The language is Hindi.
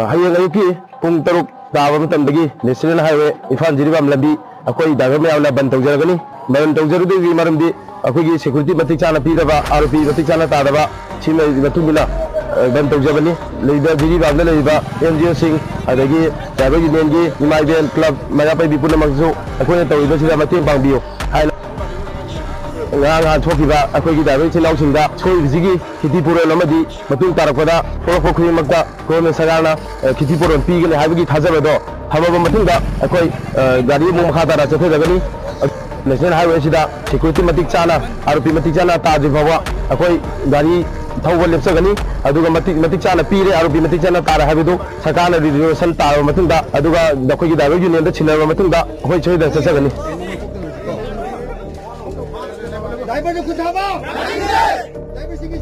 हयेंग अयुकी पुंग तरुक ताब मतमदगी नेशनल हाईवे इम्फाल जिरीबाम लंबी अखोई ड्राइवर मैम बंद तौजरगनी मरम तौजरुदी मरमदी अखोई सिक्योरिटी मतिक चाना पीदबा आरोपी मतिक चाना तादबा सिमे मतुमिला बंद तौजबनी लेदा जिरीबाम लेदा एनजीओ सिंह अदगी ड्राइवर यूनियन की इमाइबेन क्लब मयापैबी पुनमकसु अखोई तौइबसिदा मतेंग पांगबियो थोकीबा अखोई ड्राइवर चिनाउसिंदा सोइबसिगी खिति पुरोन अमदी मतुंग तारकदा थोरखो खुइमकता गवर्नमेंट सरकारना खिति पुरोन पीगने हाइबगी थाजबदो हमबा मतुंगदा अखोई गाड़ी मुंग मखातारा चथेदगनी नेशनल हाईवे सिदा सिक्योरिटी मतिक चाना आरोपी मतिक चाना ताजि फावा अखोई गाड़ी थौबा लेप्सगनी अदुगा मतिक चाना पीरे आरोपी मतिक चाना तारा हाइबदो सरकारना रिजर्वेशन तारो मतुंगदा अदुगा अखोई ड्राइवर यूनियन दा छिनरबा मतुंगदा अखोई सोइदा चसगनी ड्राइवर को खुदाबा ड्राइवर सिंह